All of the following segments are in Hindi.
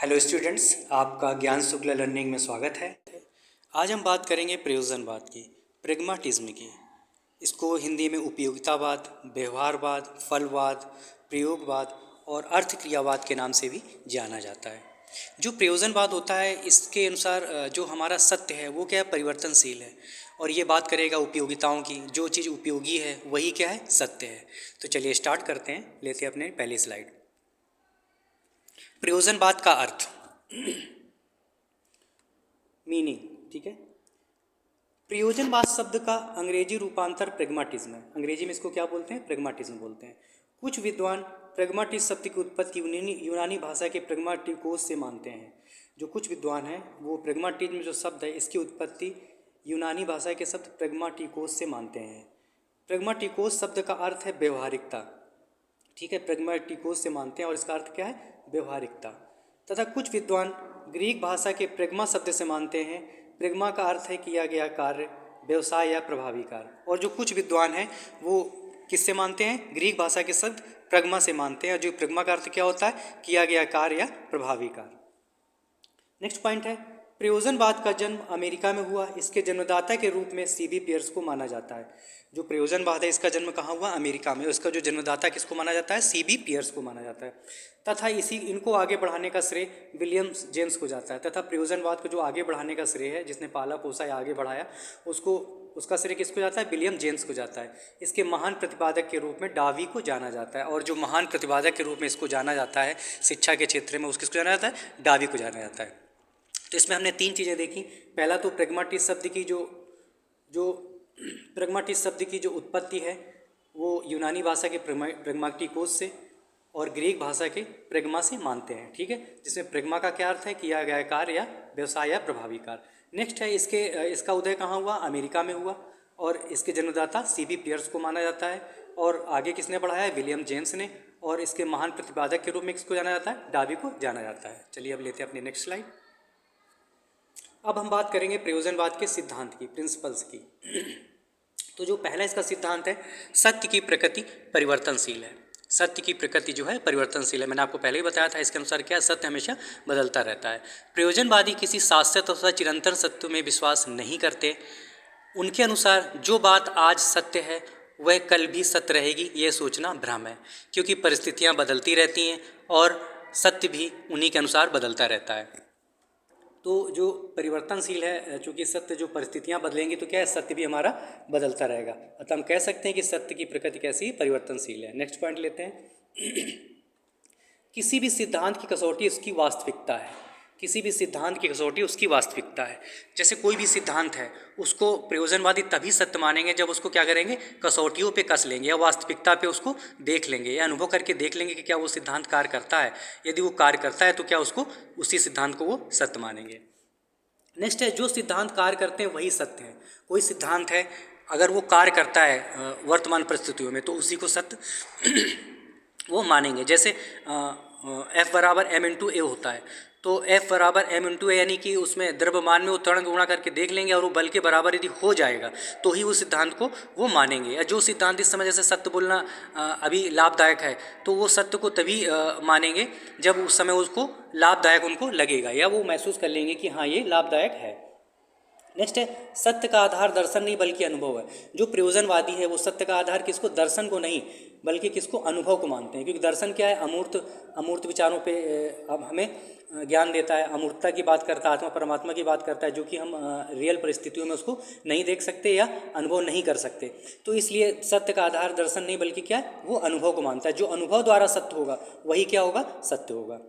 हेलो स्टूडेंट्स, आपका ज्ञान शुक्ला लर्निंग में स्वागत है। आज हम बात करेंगे प्रयोजनवाद की, प्रेग्माटिज्म की। इसको हिंदी में उपयोगितावाद, व्यवहारवाद, फलवाद, प्रयोगवाद और अर्थक्रियावाद के नाम से भी जाना जाता है। जो प्रयोजनवाद होता है, इसके अनुसार जो हमारा सत्य है वो क्या है, परिवर्तनशील है। और ये बात करेगा उपयोगिताओं की, जो चीज़ उपयोगी है वही क्या है, सत्य है। तो चलिए स्टार्ट करते हैं, लेते हैं अपने पहली स्लाइड। प्रयोजनवाद का अर्थ, मीनिंग, ठीक है। प्रयोजनवाद शब्द का अंग्रेजी रूपांतर प्रेग्माटिज्म है। अंग्रेजी में इसको क्या बोलते हैं, प्रेग्माटिज्म बोलते हैं। कुछ विद्वान प्रेग्माटिस्ट शब्द की उत्पत्ति यूनानी भाषा के प्रेग्माटिकोस से मानते हैं। जो कुछ विद्वान हैं वो प्रेग्माटिज्म जो शब्द है इसकी उत्पत्ति यूनानी भाषा के शब्द प्रेग्माटिकोस से मानते हैं। प्रेग्माटिकोस शब्द का अर्थ है व्यवहारिकता, ठीक है। प्रेग्माटिकोस से मानते हैं और इसका अर्थ क्या है, व्यवहारिकता। तथा कुछ विद्वान ग्रीक भाषा के प्रेग्मा शब्द से मानते हैं। प्रेग्मा का अर्थ है किया गया कार्य, व्यवसाय या प्रभावी कार्य। और जो कुछ विद्वान हैं वो किससे मानते हैं, ग्रीक भाषा के शब्द प्रेग्मा से मानते हैं। और जो प्रेग्मा का अर्थ क्या होता है, किया गया कार्य या प्रभावी कार्य। नेक्स्ट पॉइंट है, प्रयोजनवाद का जन्म अमेरिका में हुआ। इसके जन्मदाता के रूप में सीबी पियर्स को माना जाता है। जो प्रयोजनवाद है इसका जन्म कहाँ हुआ, अमेरिका में। इसका जो जन्मदाता किसको माना जाता है, सीबी पियर्स को माना जाता है। तथा इनको आगे बढ़ाने का श्रेय विलियम जेम्स को जाता है। तथा प्रयोजनवाद को जो आगे बढ़ाने का श्रेय है, जिसने पाला पोसा या आगे बढ़ाया, उसका श्रेय किसको जाता है, विलियम जेम्स को जाता है। इसके महान प्रतिपादक के रूप में डार्वी को जाना जाता है। और जो महान प्रतिपादक के रूप में इसको जाना जाता है शिक्षा के क्षेत्र में, उसको जाना जाता है, डार्वी को जाना जाता है। तो इसमें हमने तीन चीज़ें देखी। पहला तो प्रेग्माटिस्ट शब्द की जो उत्पत्ति है वो यूनानी भाषा के प्रेग्माटिकोस से और ग्रीक भाषा के प्रेग्मा से मानते हैं, ठीक है। जिसमें प्रेग्मा का क्या अर्थ है, किया गया कार्य या व्यवसाय या प्रभावी कार्य। नेक्स्ट है इसका उदय कहाँ हुआ, अमेरिका में हुआ। और इसके जन्मदाता सीबी पियर्स को माना जाता है। और आगे किसने बढ़ाया है, विलियम जेम्स ने। और इसके महान प्रतिपादक के रूप में किसको जाना जाता है, डार्वी को जाना जाता है। चलिए अब लेते हैं अपनी नेक्स्ट स्लाइड। अब हम बात करेंगे प्रयोजनवाद के सिद्धांत की, प्रिंसिपल्स की। तो जो पहला इसका सिद्धांत है, सत्य की प्रकृति परिवर्तनशील है। सत्य की प्रकृति जो है परिवर्तनशील है। मैंने आपको पहले ही बताया था, इसके अनुसार क्या, सत्य हमेशा बदलता रहता है। प्रयोजनवादी किसी शाश्वत अथवा चिरंतन सत्य में विश्वास नहीं करते। उनके अनुसार जो बात आज सत्य है वह कल भी सत्य रहेगी, यह सोचना भ्रम है। क्योंकि परिस्थितियाँ बदलती रहती हैं और सत्य भी उन्हीं के अनुसार बदलता रहता है। तो जो परिवर्तनशील है, चूँकि सत्य जो परिस्थितियाँ बदलेंगी तो क्या है, सत्य भी हमारा बदलता रहेगा। अतः हम कह सकते हैं कि सत्य की प्रकृति कैसी, परिवर्तनशील है। नेक्स्ट पॉइंट लेते हैं। किसी भी सिद्धांत की कसौटी उसकी वास्तविकता है। किसी भी सिद्धांत की कसौटी उसकी वास्तविकता है। जैसे कोई भी सिद्धांत है उसको प्रयोजनवादी तभी सत्य मानेंगे जब उसको क्या करेंगे, कसौटियों पे कस लेंगे या वास्तविकता पे उसको देख लेंगे या अनुभव करके देख लेंगे कि क्या वो सिद्धांत कार्य करता है। यदि वो कार्य करता है तो क्या उसको, उसी सिद्धांत को वो सत्य मानेंगे। नेक्स्ट है, जो सिद्धांत कार्य करते हैं वही सत्य है। कोई सिद्धांत है अगर वो कार्य करता है वर्तमान परिस्थितियों में तो उसी को सत्य वो मानेंगे। जैसे F बराबर m इंटू ए होता है, तो F बराबर m इंटू ए यानी कि उसमें द्रव्यमान में वो त्वरण गुणा करके देख लेंगे और वो बल के बराबर यदि हो जाएगा तो ही उस सिद्धांत को वो मानेंगे। या जो सिद्धांत इस समय जैसे सत्य बोलना अभी लाभदायक है तो वो सत्य को तभी मानेंगे जब उस समय उसको लाभदायक उनको लगेगा या वो महसूस कर लेंगे कि हाँ ये लाभदायक है। नेक्स्ट है, सत्य का आधार दर्शन नहीं बल्कि अनुभव है। जो प्रयोजनवादी है वो सत्य का आधार किसको, दर्शन को नहीं बल्कि किसको, अनुभव को मानते हैं। क्योंकि दर्शन क्या है, अमूर्त विचारों पे अब हमें ज्ञान देता है। अमूर्तता की बात करता है, आत्मा परमात्मा की बात करता है, जो कि हम रियल परिस्थितियों में उसको नहीं देख सकते या अनुभव नहीं कर सकते। तो इसलिए सत्य का आधार दर्शन नहीं बल्कि क्या है, वो अनुभव को मानता है। जो अनुभव द्वारा सत्य होगा वही क्या होगा, सत्य होगा।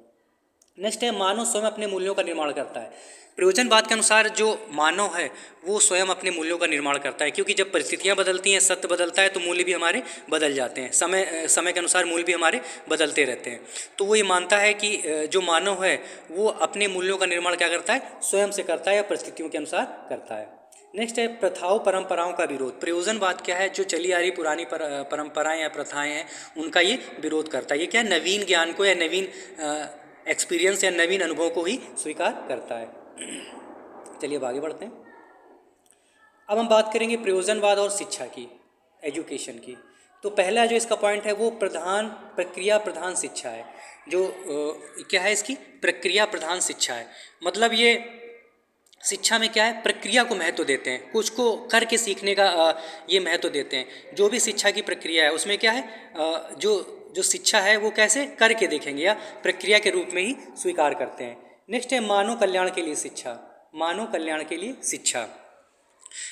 नेक्स्ट है, मानव स्वयं अपने मूल्यों का निर्माण करता है। प्रयोजनवाद के अनुसार जो मानव है वो स्वयं अपने मूल्यों का निर्माण करता है। क्योंकि जब परिस्थितियाँ बदलती हैं, सत्य बदलता है तो मूल्य भी हमारे बदल जाते हैं। समय के अनुसार मूल्य भी हमारे बदलते रहते हैं। तो वो ये मानता है कि जो मानव है वो अपने मूल्यों का निर्माण क्या करता है, स्वयं से करता है या परिस्थितियों के अनुसार करता है। नेक्स्ट है, प्रथाओं परंपराओं का विरोध। प्रयोजनवाद क्या है, जो चली आ रही पुरानी परंपराएं या प्रथाएं हैं उनका ये विरोध करता है। ये क्या है, नवीन ज्ञान को या नवीन एक्सपीरियंस या नवीन अनुभव को ही स्वीकार करता है। चलिए अब आगे बढ़ते हैं। अब हम बात करेंगे प्रयोजनवाद और शिक्षा की, एजुकेशन की। तो पहला जो इसका पॉइंट है वो प्रक्रिया प्रधान शिक्षा है। जो क्या है इसकी, प्रक्रिया प्रधान शिक्षा है। मतलब ये शिक्षा में क्या है, प्रक्रिया को महत्व देते हैं, कुछ को करके सीखने का ये महत्व देते हैं। जो भी शिक्षा की प्रक्रिया है उसमें क्या है, जो जो शिक्षा है वो कैसे करके देखेंगे या प्रक्रिया के रूप में ही स्वीकार करते हैं। नेक्स्ट है मानव कल्याण के लिए शिक्षा। मानव कल्याण के लिए शिक्षा,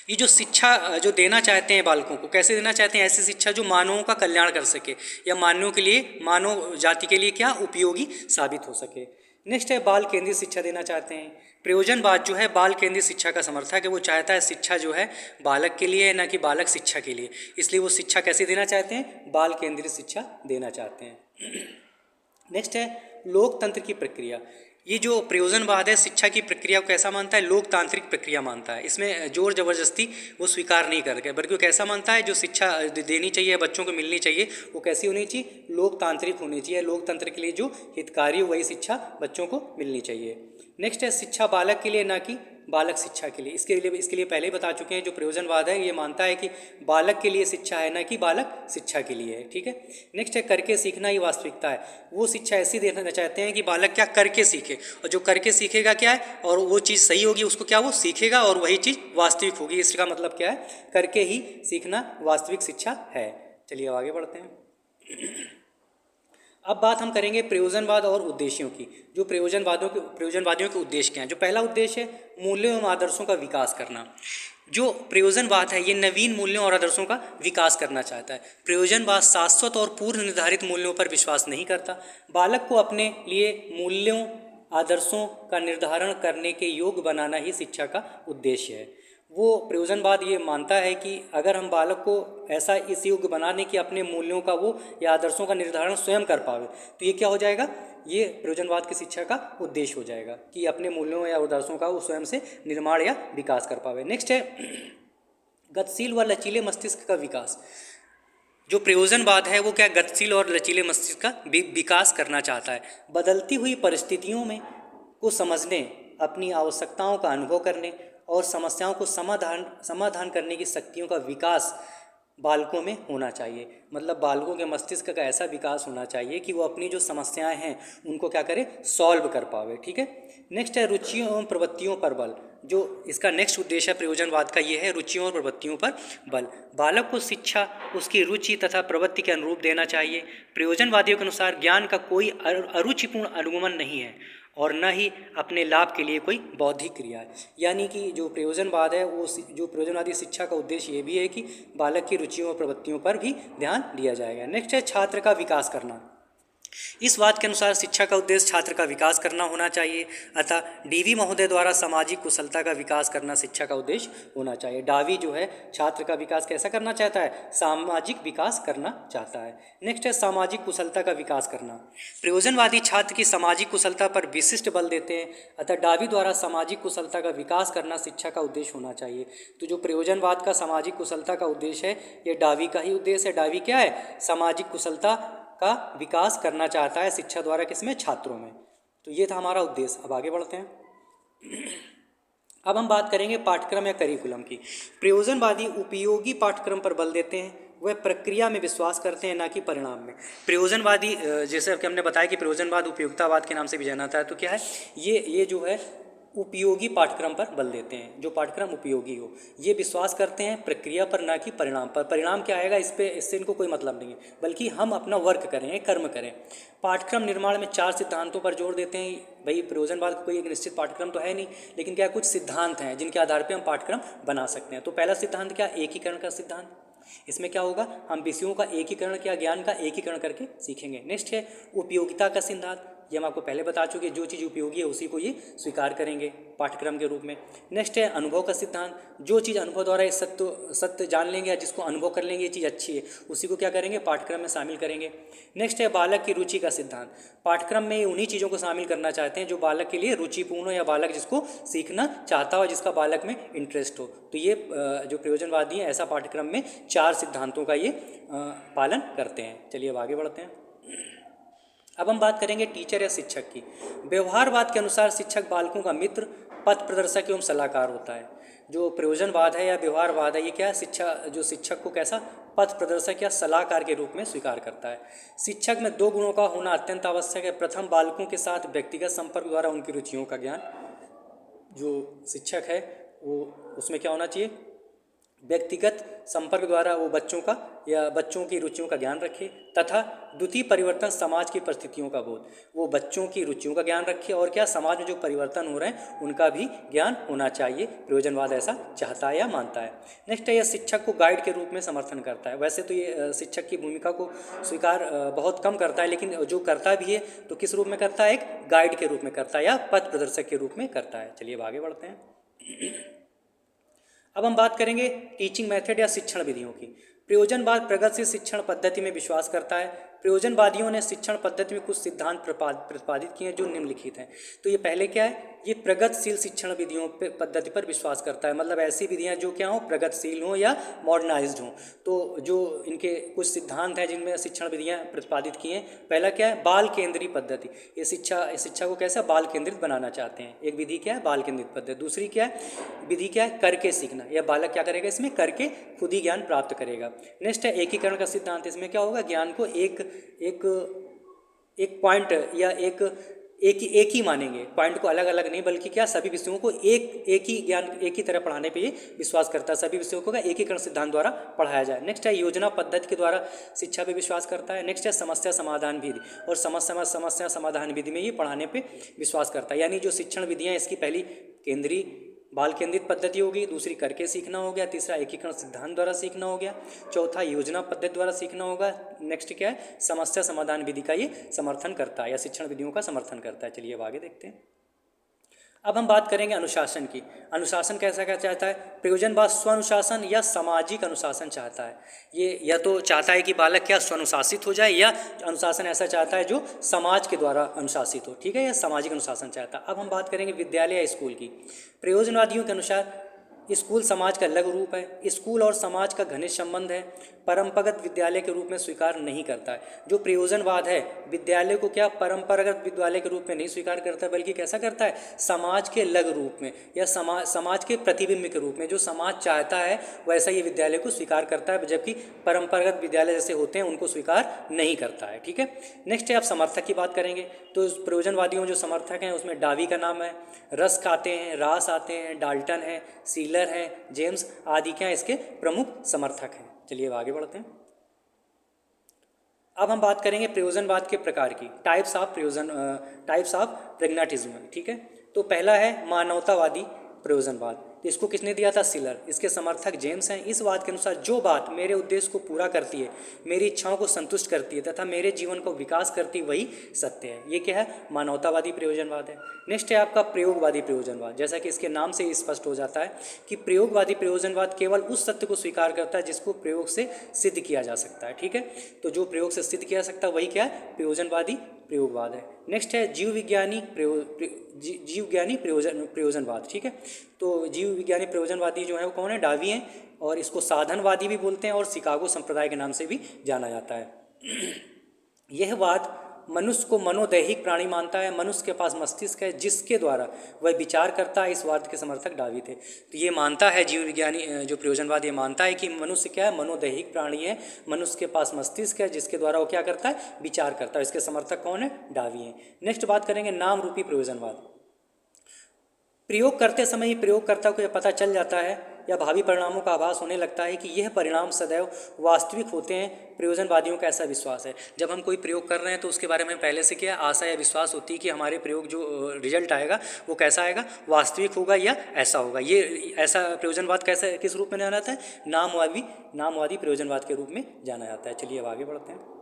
ये जो शिक्षा जो देना चाहते हैं बालकों को, कैसे देना चाहते हैं, ऐसी शिक्षा जो मानवों का कल्याण कर सके या मानवों के लिए, मानव जाति के लिए क्या उपयोगी साबित हो सके। नेक्स्ट है बाल केंद्रित शिक्षा देना चाहते हैं। प्रयोजनवाद जो है बाल केंद्रित शिक्षा का समर्थक है। वो चाहता है शिक्षा जो है बालक के लिए है, ना कि बालक शिक्षा के लिए। इसलिए वो शिक्षा कैसे देना चाहते हैं, बाल केंद्रित शिक्षा देना चाहते हैं। नेक्स्ट है लोकतंत्र की प्रक्रिया। ये जो प्रयोजनवाद है शिक्षा की प्रक्रिया को कैसा मानता है, लोकतांत्रिक प्रक्रिया मानता है। इसमें जोर जबरदस्ती वो स्वीकार नहीं करके, बल्कि वो कैसा मानता है, जो शिक्षा देनी चाहिए बच्चों को मिलनी चाहिए वो कैसी होनी चाहिए, लोकतांत्रिक होनी चाहिए। लोकतंत्र के लिए जो हितकारी हो वही शिक्षा बच्चों को मिलनी चाहिए। नेक्स्ट है शिक्षा बालक के लिए ना कि बालक शिक्षा के लिए। इसके लिए पहले ही बता चुके हैं, जो प्रयोजनवाद है ये मानता है कि बालक के लिए शिक्षा है ना कि बालक शिक्षा के लिए है। ठीक है। नेक्स्ट है करके सीखना ही वास्तविकता है। वो शिक्षा ऐसी देना चाहते हैं कि बालक क्या करके सीखे, और जो करके सीखेगा क्या है, और वो चीज़ सही होगी उसको क्या वो सीखेगा, और वही चीज़ वास्तविक होगी। इसका मतलब क्या है, करके ही सीखना वास्तविक शिक्षा है। चलिए अब आगे बढ़ते हैं। अब बात हम करेंगे प्रयोजनवाद और उद्देश्यों की। जो प्रयोजनवादियों के उद्देश्य क्या हैं। जो पहला उद्देश्य है मूल्यों एवं आदर्शों का विकास करना। जो प्रयोजनवाद है ये नवीन मूल्यों और आदर्शों का विकास करना चाहता है। प्रयोजनवाद शाश्वत और पूर्व निर्धारित मूल्यों पर विश्वास नहीं करता। बालक को अपने लिए मूल्यों आदर्शों का निर्धारण करने के योग्य बनाना ही शिक्षा का उद्देश्य है। वो प्रयोजनवाद ये मानता है कि अगर हम बालक को ऐसा इस योग्य बना दें कि अपने मूल्यों का वो या आदर्शों का निर्धारण स्वयं कर पावे, तो ये क्या हो जाएगा, ये प्रयोजनवाद की शिक्षा का उद्देश्य हो जाएगा कि अपने मूल्यों या आदर्शों का वो स्वयं से निर्माण या विकास कर पावे। नेक्स्ट है गतिशील व लचीले मस्तिष्क का विकास। जो प्रयोजनवाद है वो क्या गतिशील और लचीले मस्तिष्क का विकास करना चाहता है। बदलती हुई परिस्थितियों में को समझने, अपनी आवश्यकताओं का अनुभव करने और समस्याओं को समाधान करने की शक्तियों का विकास बालकों में होना चाहिए। मतलब बालकों के मस्तिष्क का ऐसा विकास होना चाहिए कि वो अपनी जो समस्याएं हैं उनको क्या करे, सॉल्व कर पावे। ठीक है। नेक्स्ट है रुचियों एवं प्रवृत्तियों पर बल। जो इसका नेक्स्ट उद्देश्य है प्रयोजनवाद का ये है रुचियों और प्रवृत्तियों पर बल। बालक को शिक्षा उसकी रुचि तथा प्रवृत्ति के अनुरूप देना चाहिए। प्रयोजनवादियों के अनुसार ज्ञान का कोई अरुचिपूर्ण अनुगमन नहीं है और न ही अपने लाभ के लिए कोई बौद्धिक क्रिया है। यानी कि जो प्रयोजनवाद है वो जो प्रयोजनवादी शिक्षा का उद्देश्य ये भी है कि बालक की रुचियों और प्रवृत्तियों पर भी ध्यान दिया जाएगा। नेक्स्ट है छात्र का विकास करना। इस बात के अनुसार शिक्षा का उद्देश्य छात्र का विकास करना होना चाहिए। अतः डीवी महोदय द्वारा सामाजिक कुशलता का विकास करना शिक्षा का उद्देश्य होना चाहिए। डावी जो है छात्र का विकास कैसा करना चाहता है, सामाजिक विकास करना चाहता है। नेक्स्ट है सामाजिक कुशलता का विकास करना। प्रयोजनवादी छात्र की सामाजिक कुशलता पर विशिष्ट बल देते हैं। अतः डावी द्वारा सामाजिक कुशलता का विकास करना शिक्षा का उद्देश्य होना चाहिए। तो जो प्रयोजनवाद का सामाजिक कुशलता का उद्देश्य है ये डावी का ही उद्देश्य है। डावी क्या है, सामाजिक कुशलता का विकास करना चाहता है शिक्षा द्वारा, किसमें, छात्रों में। तो ये था हमारा उद्देश्य। अब आगे बढ़ते हैं। अब हम बात करेंगे पाठ्यक्रम या करिकुलम की। प्रयोजनवादी उपयोगी पाठ्यक्रम पर बल देते हैं। वह प्रक्रिया में विश्वास करते हैं ना कि परिणाम में। प्रयोजनवादी जैसे कि हमने बताया कि प्रयोजनवाद उपयोगितावाद के नाम से भी जाना जाता है। तो क्या है ये जो है उपयोगी पाठ्यक्रम पर बल देते हैं। जो पाठ्यक्रम उपयोगी हो, ये विश्वास करते हैं प्रक्रिया पर ना कि परिणाम पर। परिणाम क्या आएगा इससे इनको कोई मतलब नहीं है, बल्कि हम अपना वर्क करें, कर्म करें। पाठ्यक्रम निर्माण में 4 सिद्धांतों पर जोर देते हैं। भाई प्रयोजनवाद का कोई एक निश्चित पाठ्यक्रम तो है नहीं, लेकिन क्या कुछ सिद्धांत हैं जिनके आधार पर हम पाठ्यक्रम बना सकते हैं। तो पहला सिद्धांत क्या, एकीकरण का सिद्धांत। इसमें क्या होगा, हम विषयों का एकीकरण किया, ज्ञान का एकीकरण करके सीखेंगे। नेक्स्ट है उपयोगिता का सिद्धांत। ये हम आपको पहले बता चुके, जो चीज़ उपयोगी है उसी को ये स्वीकार करेंगे पाठ्यक्रम के रूप में। नेक्स्ट है अनुभव का सिद्धांत। जो चीज़ अनुभव द्वारा ये सत्य जान लेंगे या जिसको अनुभव कर लेंगे ये चीज़ अच्छी है, उसी को क्या करेंगे, पाठ्यक्रम में शामिल करेंगे। नेक्स्ट है बालक की रुचि का सिद्धांत। पाठ्यक्रम में उन्हीं चीज़ों को शामिल करना चाहते हैं जो बालक के लिए रुचिपूर्ण हो या बालक जिसको सीखना चाहता हो, जिसका बालक में इंटरेस्ट हो। तो ये जो प्रयोजनवादी हैं ऐसा पाठ्यक्रम में 4 सिद्धांतों का ये पालन करते हैं। चलिए अब आगे बढ़ते हैं। अब हम बात करेंगे टीचर या शिक्षक की। व्यवहारवाद के अनुसार शिक्षक बालकों का मित्र, पथ प्रदर्शक एवं सलाहकार होता है। जो प्रयोजनवाद है या व्यवहारवाद है, ये क्या है, जो शिक्षक को कैसा पथ प्रदर्शक या सलाहकार के रूप में स्वीकार करता है। शिक्षक में 2 गुणों का होना अत्यंत आवश्यक है। प्रथम, बालकों के साथ व्यक्तिगत संपर्क द्वारा उनकी रुचियों का ज्ञान। जो शिक्षक है वो उसमें क्या होना चाहिए, व्यक्तिगत संपर्क द्वारा वो बच्चों का या बच्चों की रुचियों का ज्ञान रखे। तथा द्वितीय परिवर्तन, समाज की परिस्थितियों का बोध। वो बच्चों की रुचियों का ज्ञान रखे और क्या, समाज में जो परिवर्तन हो रहे हैं उनका भी ज्ञान होना चाहिए। प्रयोजनवाद ऐसा चाहता है या मानता है। नेक्स्ट है, यह शिक्षक को गाइड के रूप में समर्थन करता है। वैसे तो ये शिक्षक की भूमिका को स्वीकार बहुत कम करता है, लेकिन जो करता भी है तो किस रूप में करता है, एक गाइड के रूप में करता है या पथ प्रदर्शक के रूप में करता है। चलिए अब आगे बढ़ते हैं। अब हम बात करेंगे टीचिंग मेथड या शिक्षण विधियों की। प्रयोजनवाद प्रगतिशील शिक्षण पद्धति में विश्वास करता है। प्रयोजनवादियों ने शिक्षण पद्धति में कुछ सिद्धांत प्रतिपादित किए हैं जो निम्नलिखित हैं। तो ये पहले क्या है, ये प्रगतिशील शिक्षण विधियों पद्धति पर विश्वास करता है, मतलब ऐसी विधियां जो क्या हों, प्रगतिशील हों या मॉडर्नाइज्ड हों। तो जो इनके कुछ सिद्धांत हैं जिनमें शिक्षण विधियां प्रतिपादित की हैं, पहला क्या है, बाल केंद्रीय पद्धति। ये शिक्षा को कैसा बाल केंद्रित बनाना चाहते हैं। एक विधि क्या है, बाल केंद्रित पद्धति। दूसरी क्या है, विधि क्या है, करके सीखना। यह बालक क्या करेगा, इसमें करके खुद ही ज्ञान प्राप्त करेगा। नेक्स्ट है एकीकरण का सिद्धांत। इसमें क्या होगा, ज्ञान को एक पॉइंट या एक ही मानेंगे, पॉइंट को अलग अलग नहीं, बल्कि क्या, सभी विषयों को एक ही ज्ञान एक ही तरह पढ़ाने पे ये विश्वास करता है। सभी विषयों को एकीकरण सिद्धांत द्वारा पढ़ाया जाए। नेक्स्ट है योजना पद्धति के द्वारा शिक्षा पे विश्वास करता है। नेक्स्ट है समस्या समाधान विधि, और समस्या समाधान विधि में ये पढ़ाने पे विश्वास करता है। यानी जो शिक्षण विधियाँ, इसकी पहली केंद्रीय बाल केंद्रित पद्धति होगी, दूसरी करके सीखना हो गया, तीसरा एकीकरण सिद्धांत द्वारा सीखना हो गया, चौथा योजना पद्धति द्वारा सीखना होगा। नेक्स्ट क्या है, समस्या समाधान विधि का ये समर्थन करता है या शिक्षण विधियों का समर्थन करता है। चलिए अब आगे देखते हैं। अब हम बात करेंगे अनुशासन की। अनुशासन कैसा क्या चाहता है, प्रयोजनवाद स्वानुशासन या सामाजिक अनुशासन चाहता है। ये या तो चाहता है कि बालक क्या स्वानुशासित हो जाए, या अनुशासन ऐसा चाहता है जो समाज के द्वारा अनुशासित हो, ठीक है, या सामाजिक अनुशासन चाहता है। अब हम बात करेंगे विद्यालय या स्कूल की। प्रयोजनवादियों के अनुसार स्कूल समाज का लघु रूप है। स्कूल और समाज का घनिष्ठ संबंध है। परंपरागत विद्यालय के रूप में स्वीकार नहीं करता है। जो प्रयोजनवाद है, विद्यालय को क्या परंपरागत विद्यालय के रूप में नहीं स्वीकार करता, बल्कि कैसा करता है, समाज के लघु रूप में या समाज के प्रतिबिंब के रूप में। जो समाज चाहता है वैसा ये विद्यालय को स्वीकार करता है, जबकि परंपरागत विद्यालय जैसे होते हैं उनको स्वीकार नहीं करता है, ठीक है। नेक्स्ट है, आप समर्थक की बात करेंगे। तो प्रयोजनवादियों जो समर्थक हैं उसमें डावी का नाम है, रस्क आते हैं, रास आते हैं, डाल्टन है, सीलर है, जेम्स आदि क्या इसके प्रमुख समर्थक हैं। चलिए अब आगे बढ़ते हैं। अब हम बात करेंगे प्रयोजनवाद के प्रकार की, टाइप्स ऑफ प्रैग्मैटिज्म, ठीक है। तो पहला है मानवतावादी प्रयोजनवाद। तो इसको किसने दिया था, सिलर। इसके समर्थक जेम्स हैं। इस बात के अनुसार जो बात मेरे उद्देश्य को पूरा करती है, मेरी इच्छाओं को संतुष्ट करती है तथा मेरे जीवन को विकास करती है, वही सत्य है। ये क्या है, मानवतावादी प्रयोजनवाद है। नेक्स्ट है आपका प्रयोगवादी प्रयोजनवाद। जैसा कि इसके नाम से स्पष्ट हो जाता है कि प्रयोगवादी प्रयोजनवाद केवल उस सत्य को स्वीकार करता है जिसको प्रयोग से सिद्ध किया जा सकता है, ठीक है। तो जो प्रयोग से सिद्ध किया जा सकता है वही क्या है, प्रयोजनवादी प्रयोगवाद है। नेक्स्ट है जीव विज्ञानी प्रयोजनवाद, ठीक है। तो जीव विज्ञानी प्रयोजनवादी जो है वो कौन है, डार्विन है, और इसको साधनवादी भी बोलते हैं और शिकागो संप्रदाय के नाम से भी जाना जाता है। यह वाद मनुष्य को मनोदैहिक प्राणी मानता है। मनुष्य के पास मस्तिष्क है जिसके द्वारा वह विचार करता है। इस वाद के समर्थक डार्विन थे। तो ये मानता है, जीव विज्ञानी जो प्रयोजनवाद ये मानता है कि मनुष्य क्या है, मनोदैहिक प्राणी है। मनुष्य के पास मस्तिष्क है जिसके द्वारा वो क्या करता है, विचार करता है। इसके समर्थक कौन है, डार्विन है। नेक्स्ट बात करेंगे नाम रूपी प्रयोजनवाद। प्रयोग करते समय ही प्रयोगकर्ता को यह पता चल जाता है या भावी परिणामों का आभास होने लगता है कि यह परिणाम सदैव वास्तविक होते हैं। प्रयोजनवादियों का ऐसा विश्वास है। जब हम कोई प्रयोग कर रहे हैं तो उसके बारे में पहले से क्या आशा या विश्वास होती है कि हमारे प्रयोग जो रिजल्ट आएगा वो कैसा आएगा, वास्तविक होगा या ऐसा होगा। ये ऐसा प्रयोजनवाद कैसे किस रूप में जाना जाता है, नामवादी प्रयोजनवाद के रूप में जाना जाता है। चलिए अब आगे बढ़ते हैं।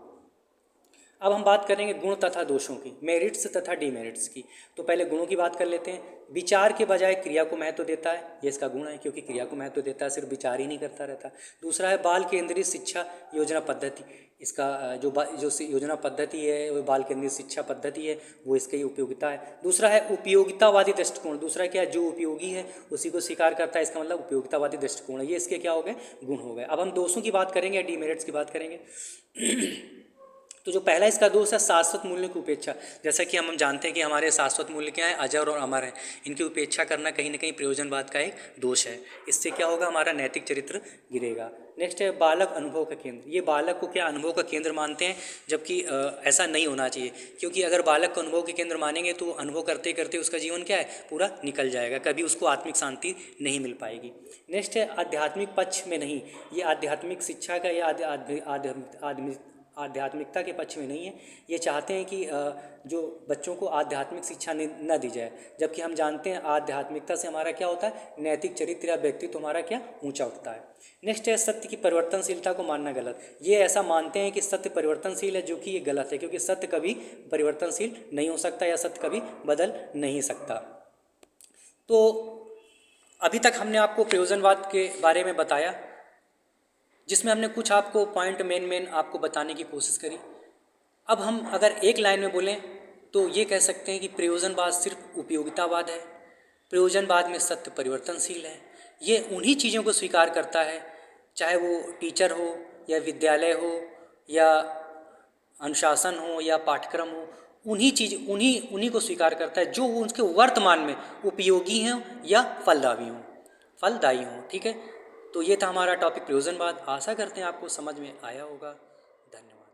अब हम बात करेंगे गुण तथा दोषों की, मेरिट्स तथा डीमेरिट्स की। तो पहले गुणों की बात कर लेते हैं। विचार के बजाय क्रिया को महत्व देता है, ये इसका गुण है, क्योंकि क्रिया को महत्व देता है, सिर्फ विचार ही नहीं करता रहता। दूसरा है बाल केंद्रित शिक्षा योजना पद्धति। इसका जो योजना पद्धति है वो बाल केंद्रित शिक्षा पद्धति है, वो इसकी उपयोगिता है। दूसरा है उपयोगितावादी दृष्टिकोण। दूसरा क्या है, जो उपयोगी है उसी को स्वीकार करता है, इसका मतलब उपयोगितावादी दृष्टिकोण है। ये इसके क्या हो गए, गुण हो गए। अब हम दोषों की बात करेंगे या डीमेरिट्स की बात करेंगे। तो जो पहला इसका दोष है शाश्वत मूल्य की उपेक्षा। जैसा कि हम जानते हैं कि हमारे शाश्वत मूल्य क्या है, अजर और अमर है। इनकी उपेक्षा करना कहीं ना कहीं प्रयोजनवाद का एक दोष है। इससे क्या होगा, हमारा नैतिक चरित्र गिरेगा। नेक्स्ट है बालक अनुभव का केंद्र। ये बालक को क्या अनुभव का केंद्र मानते हैं, जबकि ऐसा नहीं होना चाहिए, क्योंकि अगर बालक को अनुभव के केंद्र मानेंगे तो अनुभव करते करते उसका जीवन क्या है, पूरा निकल जाएगा, कभी उसको आत्मिक शांति नहीं मिल पाएगी। नेक्स्ट है आध्यात्मिक पक्ष में नहीं। ये आध्यात्मिक शिक्षा का या आध्यात्मिकता के पक्ष में नहीं है। ये चाहते हैं कि जो बच्चों को आध्यात्मिक शिक्षा न दी जाए, जबकि हम जानते हैं आध्यात्मिकता से हमारा क्या होता है, नैतिक चरित्र या व्यक्तित्व हमारा क्या ऊंचा उठता है। नेक्स्ट है सत्य की परिवर्तनशीलता को मानना गलत। ये ऐसा मानते हैं कि सत्य परिवर्तनशील है, जो कि ये गलत है, क्योंकि सत्य कभी परिवर्तनशील नहीं हो सकता या सत्य कभी बदल नहीं सकता। तो अभी तक हमने आपको प्रयोजनवाद के बारे में बताया, जिसमें हमने कुछ आपको पॉइंट मेन आपको बताने की कोशिश करी। अब हम अगर एक लाइन में बोलें तो ये कह सकते हैं कि प्रयोजनवाद सिर्फ उपयोगितावाद है। प्रयोजनवाद में सत्य परिवर्तनशील है। ये उन्हीं चीज़ों को स्वीकार करता है, चाहे वो टीचर हो या विद्यालय हो या अनुशासन हो या पाठ्यक्रम हो, उन्हीं को स्वीकार करता है जो उसके वर्तमान में उपयोगी हों या फलदायी हों। ठीक है, तो ये था हमारा टॉपिक प्रयोजनवाद। आशा करते हैं आपको समझ में आया होगा। धन्यवाद।